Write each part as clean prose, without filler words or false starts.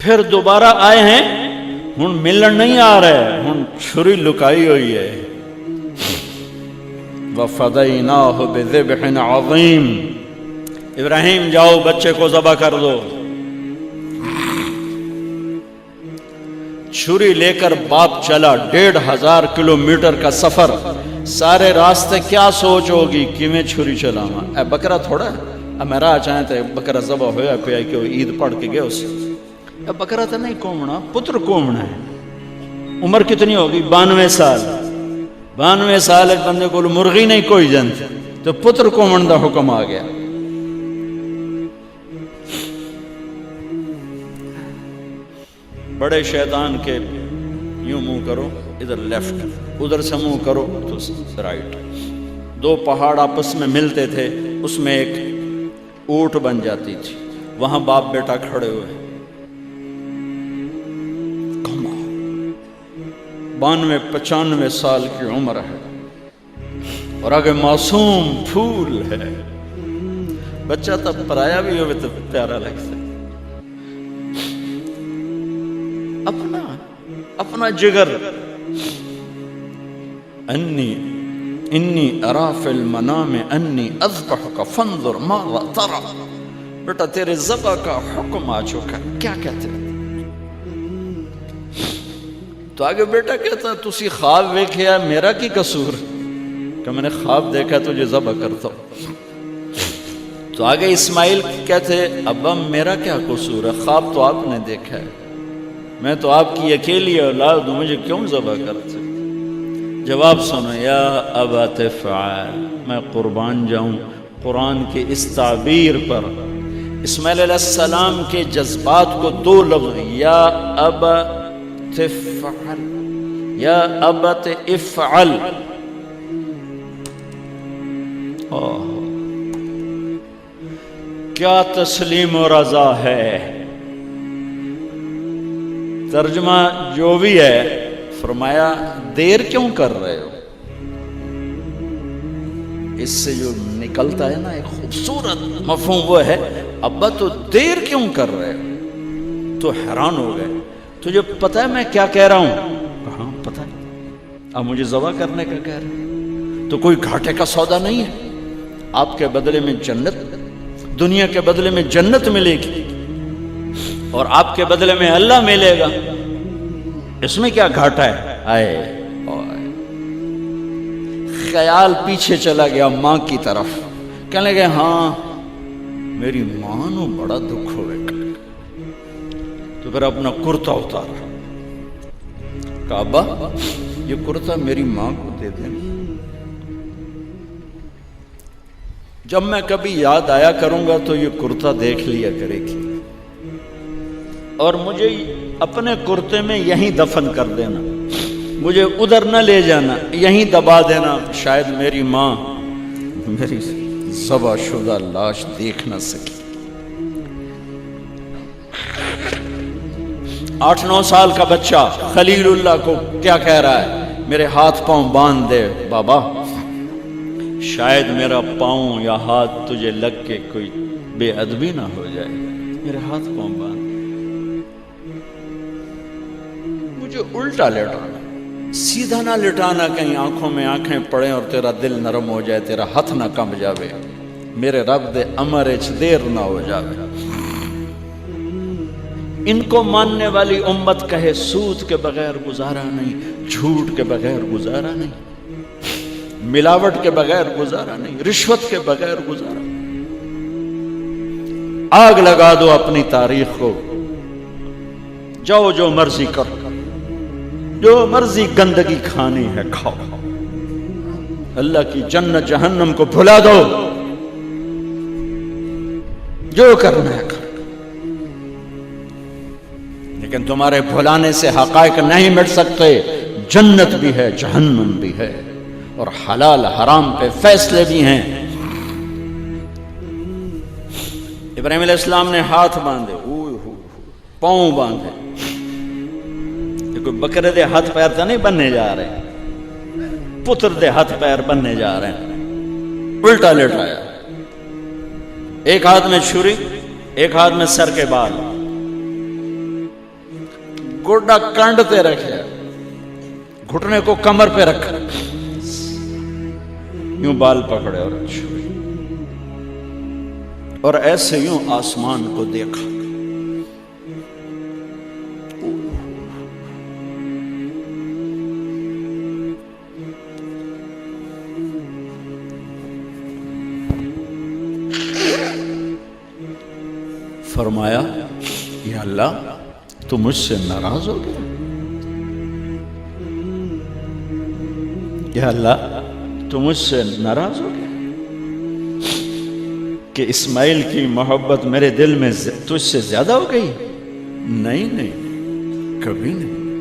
پھر دوبارہ آئے ہیں، ہن ملن نہیں آ رہے، ہن چھری لکائی ہوئی ہے. وَفَدَيْنَاهُ بِذِبْحٍ عَظِيمٍ، ابراہیم جاؤ بچے کو ذبح کر دو. چھری لے کر باپ چلا، 1500 کلومیٹر کا سفر. سارے راستے کیا سوچ ہوگی کہ میں چھری چلاواں، اے بکرا تھوڑا ہے میرا چاہیں تے بکرا ذبح ہویا پیا کہ عید پڑھ کے گئے اسے. اے بکرا تو نہیں کومنا، پتر کومنا ہے. عمر کتنی ہوگی؟ 92 سال. 92 سال ایک بندے کو مرغی نہیں کوئی جنت، تو پتر کومن دا حکم آ گیا. بڑے شیطان کے یوں منہ کرو ادھر لیفٹ، ادھر سے منہ کرو تو رائٹ. 2 پہاڑ آپس میں ملتے تھے، اس میں ایک اونٹ بن جاتی تھی. وہاں باپ بیٹا کھڑے ہوئے، 92-95 سال کی عمر ہے اور آگے معصوم پھول ہے. بچہ تب پرایا بھی ہوئے تو پیارا لگتا ہے. اپنا جگر. انی ارا فی المنام انی اذبحک فانظر ماذا ترى. بیٹا تیرے ذبح کا حکم آ چکا، کیا کہتے ہیں؟ تو آگے بیٹا کہتا تسی خواب ویکھیا، میرا کی قصور کہ میں نے خواب دیکھا تجھے ذبح کرتا ہوں. تو آگے اسماعیل کہتے ابا میرا کیا قصور ہے، خواب تو آپ نے دیکھا ہے، میں تو آپ کی اکیلی اولاد ہوں، مجھے کیوں ذبح کرتے؟ جواب سنو، یا ابا تفعل، میں قربان جاؤں قرآن کی اس تعبیر پر. اسماعیل علیہ السلام کے جذبات کو 2 لفظ، یا ابا تفعل، یا ابت افعل. کیا تسلیم و رضا ہے. ترجمہ جو بھی ہے، فرمایا دیر کیوں کر رہے ہو. اس سے جو نکلتا ہے نا ایک خوبصورت مفہوم، وہ ہے ابا تو دیر کیوں کر رہے ہو. تو حیران ہو گئے، تجھے پتہ ہے میں کیا کہہ رہا ہوں؟ کہاں پتہ ہے. اب مجھے ذبح کرنے کا کہہ رہے ہیں، تو کوئی گھاٹے کا سودا نہیں ہے. آپ کے بدلے میں جنت، دنیا کے بدلے میں جنت ملے گی اور آپ کے بدلے میں اللہ ملے گا. اس میں کیا گھاٹا ہے؟ آئے خیال پیچھے چلا گیا ماں کی طرف. کہنے لگے ہاں میری ماں نو بڑا دکھ ہوئے. تو پھر اپنا کرتا اتارا، کعبہ یہ کرتا میری ماں کو دے دیں، جب میں کبھی یاد آیا کروں گا تو یہ کرتا دیکھ لیا کرے گی، اور مجھے اپنے کرتے میں یہیں دفن کر دینا، مجھے ادھر نہ لے جانا، یہیں دبا دینا، شاید میری ماں میری ذبح شدہ لاش دیکھ نہ سکی. 8-9 سال کا بچہ خلیل اللہ کو کیا کہہ رہا ہے؟ میرے ہاتھ پاؤں باندھ دے بابا، شاید میرا پاؤں یا ہاتھ تجھے لگ کے کوئی بے ادبی نہ ہو جائے، میرے ہاتھ پاؤں باندھ. مجھے الٹا لٹانا، سیدھا نہ لٹانا، کہیں آنکھوں میں آنکھیں پڑیں اور تیرا دل نرم ہو جائے، تیرا ہاتھ نہ کمب جاوے، میرے رب دے امر اچ دیر نہ ہو جاوے. ان کو ماننے والی امت کہے سود کے بغیر گزارا نہیں، جھوٹ کے بغیر گزارا نہیں، ملاوٹ کے بغیر گزارا نہیں، رشوت کے بغیر گزارا. آگ لگا دو اپنی تاریخ کو، جاؤ جو مرضی کرو، جو مرضی گندگی کھانی ہے کھاؤ، اللہ کی جنت جہنم کو بھلا دو، جو کرنا ہے کرو. لیکن تمہارے بھلانے سے حقائق نہیں مٹ سکتے. جنت بھی ہے، جہنم بھی ہے، اور حلال حرام پہ فیصلے بھی ہیں. ابراہیم علیہ السلام نے ہاتھ باندھے، پاؤں باندھے. یہ کوئی بکرے دے ہاتھ پیر تو نہیں بننے جا رہے، پتر دے ہاتھ پیر بننے جا رہے ہیں. الٹا لٹایا، ایک ہاتھ میں چھری، ایک ہاتھ میں سر کے بال. گوڈا کانڈ پہ رکھا، گھٹنے کو کمر پہ رکھا، یوں بال پکڑے اور چھری، اور ایسے یوں آسمان کو دیکھا۔ فرمایا یا اللہ تو مجھ سے ناراض ہو گیا؟ یا اللہ تو مجھ سے ناراض ہو گیا کہ اسماعیل کی محبت میرے دل میں تجھ سے زیادہ ہو گئی؟ نہیں نہیں، کبھی نہیں۔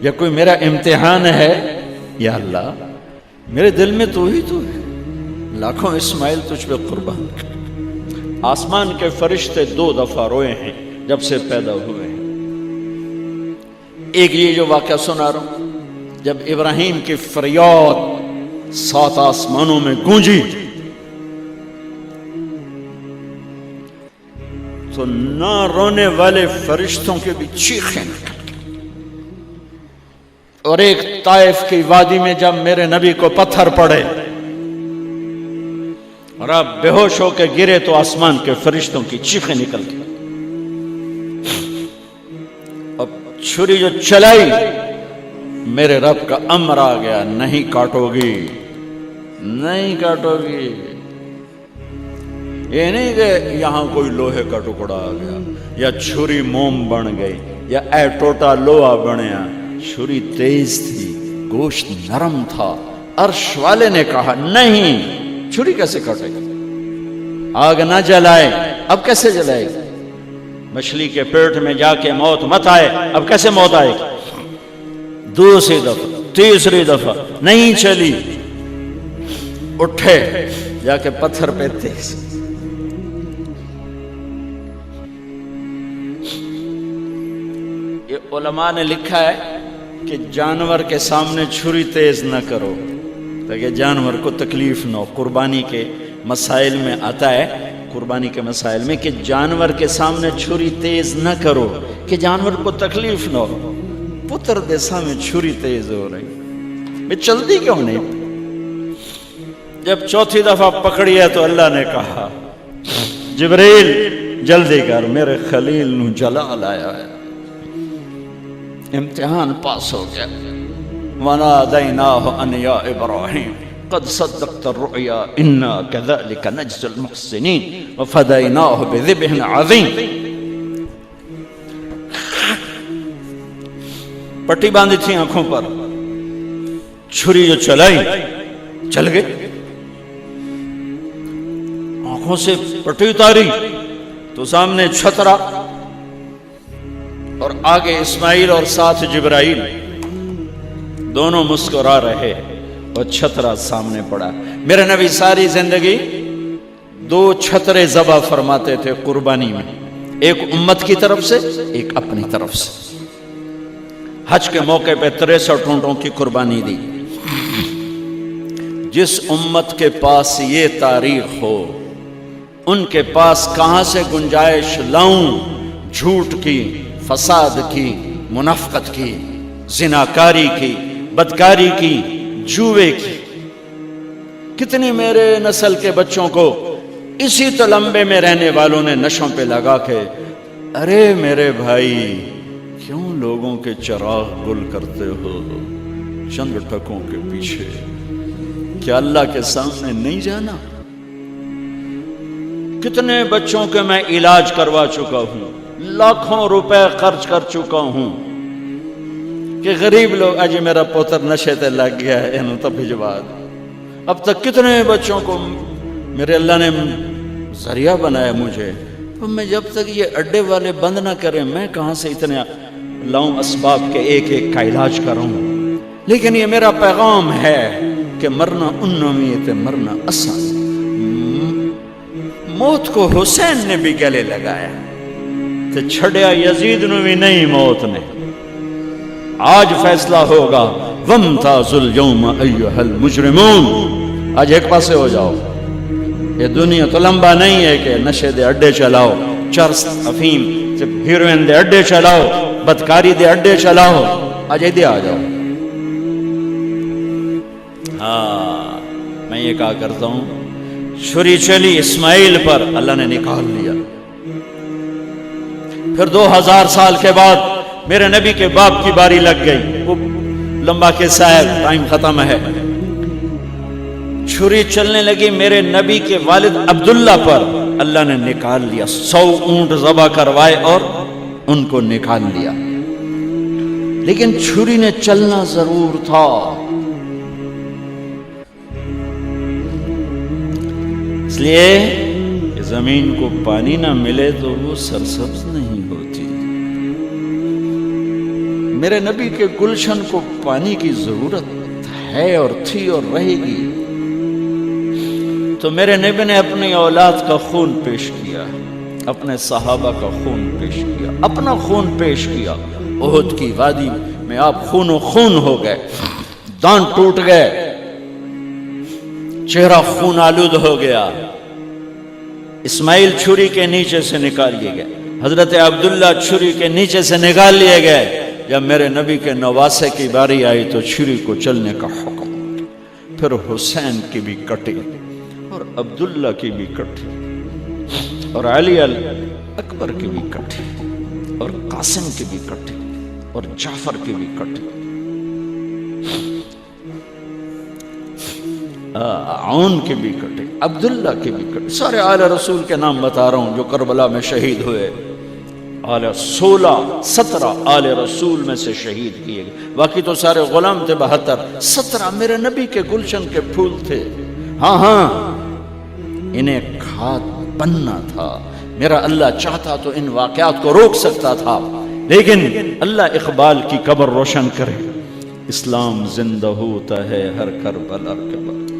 یا کوئی میرا امتحان ہے؟ یا اللہ میرے دل میں تو ہی تو ہے، لاکھوں اسماعیل تجھ پہ قربان کر۔ آسمان کے فرشتے 2 دفعہ روئے ہیں جب سے پیدا ہوئے ہیں۔ ایک یہ جو واقعہ سنا رہا ہوں، جب ابراہیم کی فریاد 7 آسمانوں میں گونجی تو نہ رونے والے فرشتوں کے بھی چیخیں نکل گئی۔ اور ایک طائف کی وادی میں جب میرے نبی کو پتھر پڑے اور آپ بے ہوش ہو کے گرے تو آسمان کے فرشتوں کی چیخیں نکل گئی۔ اب چھری جو چلائی، میرے رب کا امر آ گیا، نہیں کاٹو گی، نہیں کاٹو گی۔ یہ نہیں کہ یہاں کوئی لوہے کا ٹکڑا آ گیا یا چھری موم بن گئی یا اے ٹوٹا لوہا بنیا۔ چھری تیز تھی، گوشت نرم تھا۔ عرش والے نے کہا نہیں، چھری کیسے کاٹے گا؟ آگ نہ جلائے، اب کیسے جلائے گا؟ مچھلی کے پیٹ میں جا کے موت مت آئے، اب کیسے موت آئے گی؟ دوسری دفعہ، تیسری دفعہ نہیں چلی، اٹھے جا کے پتھر پہ تیز۔ یہ علماء نے لکھا ہے کہ جانور کے سامنے چھری تیز نہ کرو تاکہ جانور کو تکلیف نہ ہو۔ قربانی کے مسائل میں آتا ہے، قربانی کے مسائل میں، کہ جانور کے سامنے چھری تیز نہ کرو کہ جانور کو تکلیف نہ ہو۔ پتر دے سامنے چھری تیز ہو رہی، میں چلتی کیوں نہیں؟ جب چوتھی دفعہ پکڑی ہے تو اللہ نے کہا جبریل جلدی کر، میرے خلیل نو جلا لایا ہے۔ امتحان پاس ہو گیا۔ وَنَادَيْنَاهُ أَنْ يَا إِبْرَاهِيمُ قَدْ صَدَّقْتَ الرُّؤْيَا إِنَّا كَذَلِكَ نَجْزِي الْمُحْسِنِينَ وَفَدَيْنَاهُ بِذِبْحٍ عَظِيمٍ۔ پٹی باندھی تھی آنکھوں پر، چھری جو چلائی چل گئی، آنکھوں سے پٹی اتاری تو سامنے چھترا اور آگے اسماعیل اور ساتھ جبرائیل، دونوں مسکرا رہے اور چھترا سامنے پڑا۔ میرے نبی ساری زندگی 2 چھترے ذبح فرماتے تھے قربانی میں، ایک امت کی طرف سے، ایک اپنی طرف سے۔ حج کے موقع پہ 63 اونٹوں کی قربانی دی۔ جس امت کے پاس یہ تاریخ ہو، ان کے پاس کہاں سے گنجائش لاؤں جھوٹ کی، فساد کی، منافقت کی، زناکاری کی، بدکاری کی، جوے کی۔ کتنی میرے نسل کے بچوں کو اسی تلمبے میں رہنے والوں نے نشوں پہ لگا کے، ارے میرے بھائی کیوں لوگوں کے چراغ گل کرتے ہو چند ٹکوں کے پیچھے؟ کیا اللہ کے سامنے نہیں جانا؟ کتنے بچوں کے میں علاج کروا چکا ہوں، لاکھوں روپے خرچ کر چکا ہوں کہ غریب لوگ اجی میرا پوتر نشے تے لگ گیا ہے انہوں تب بھجوا دو۔ اب تک کتنے بچوں کو میرے اللہ نے ذریعہ بنایا مجھے، تو میں جب تک یہ اڈے والے بند نہ کریں میں کہاں سے اتنے لاؤں اسباب کے ایک ایک کا علاج کروں۔ لیکن یہ میرا پیغام ہے کہ مرنا انمیت مرنا آسان۔ موت کو حسین نے بھی گلے لگایا تو چھڑیا یزید نو بھی نہیں موت نے۔ آج فیصلہ ہوگا وَامْتَازُوا الْيَوْمَ أَيُّهَا الْمُجْرِمُونَ۔ آج ایک پاسے ہو جاؤ، یہ دنیا تو لمبا نہیں ہے کہ نشے دے اڈے چلاؤ، چرس افیم تے ہیروئن دے اڈے چلاؤ، بدکاری دے اڈے چلاؤ، آج ادھر آ جاؤ۔ ہاں میں یہ کہا کرتا ہوں، چھری چلی اسماعیل پر، اللہ نے نکال لیا۔ پھر 2000 سال کے بعد میرے نبی کے باپ کی باری لگ گئی، وہ لمبا قصہ ہے، ٹائم ختم ہے۔ چھری چلنے لگی میرے نبی کے والد عبداللہ پر، اللہ نے نکال لیا۔ 100 اونٹ ذبح کروائے اور ان کو نکال لیا، لیکن چھری نے چلنا ضرور تھا۔ اس لیے کہ زمین کو پانی نہ ملے تو وہ سرسبز نہیں ہوتی۔ میرے نبی کے گلشن کو پانی کی ضرورت ہے اور تھی اور رہے گی، تو میرے نبی نے اپنی اولاد کا خون پیش کیا، اپنے صحابہ کا خون پیش کیا، اپنا خون پیش کیا۔ احد کی وادی میں آپ خون و خون ہو گئے، دانت ٹوٹ گئے، چہرہ خون آلود ہو گیا۔ اسماعیل چھری کے نیچے سے نکال لیے گئے، حضرت عبداللہ چھری کے نیچے سے نکال لیے گئے۔ جب میرے نبی کے نواسے کی باری آئی تو چھری کو چلنے کا حکم، پھر حسین کی بھی کٹی اور عبداللہ کی بھی کٹی اور علی اکبر کی بھی کٹی اور قاسم کی بھی کٹی اور جعفر کی بھی کٹی، عون کی بھی کٹی، عبداللہ کی بھی کٹی۔ سارے آل رسول کے نام بتا رہا ہوں جو کربلا میں شہید ہوئے۔ 17 آل رسول میں سے شہید کیے گئے، باقی تو سارے غلام تھے 72۔ 17 میرے نبی کے گلشن کے پھول تھے۔ ہاں انہیں کھاد بننا تھا۔ میرا اللہ چاہتا تو ان واقعات کو روک سکتا تھا، لیکن اللہ اقبال کی قبر روشن کرے، اسلام زندہ ہوتا ہے ہر کربلا کے بعد۔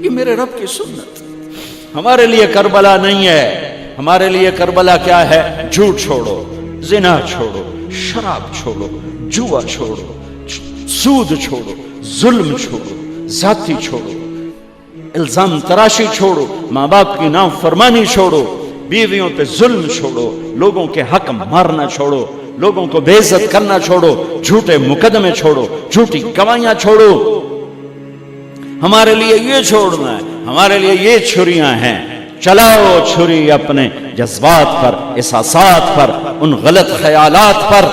یہ میرے رب کی سنت۔ ہمارے لیے کربلا نہیں ہے، ہمارے لیے کربلا کیا ہے؟ جھوٹ چھوڑو، زنا چھوڑو، شراب چھوڑو، جوا چھوڑو، سود چھوڑو، ظلم چھوڑو، ذاتی چھوڑو، الزام تراشی چھوڑو، ماں باپ کی نافرمانی چھوڑو، بیویوں پہ ظلم چھوڑو، لوگوں کے حق مارنا چھوڑو، لوگوں کو بے عزت کرنا چھوڑو، جھوٹے مقدمے چھوڑو، جھوٹی گواہیاں چھوڑو۔ ہمارے لیے یہ چھوڑنا ہے، ہمارے لیے یہ چھریاں ہیں۔ چلاؤ چھری اپنے جذبات پر، احساسات پر، ان غلط خیالات پر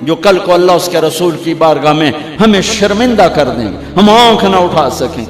جو کل کو اللہ اس کے رسول کی بارگاہ میں ہمیں شرمندہ کر دیں، ہم آنکھ نہ اٹھا سکیں۔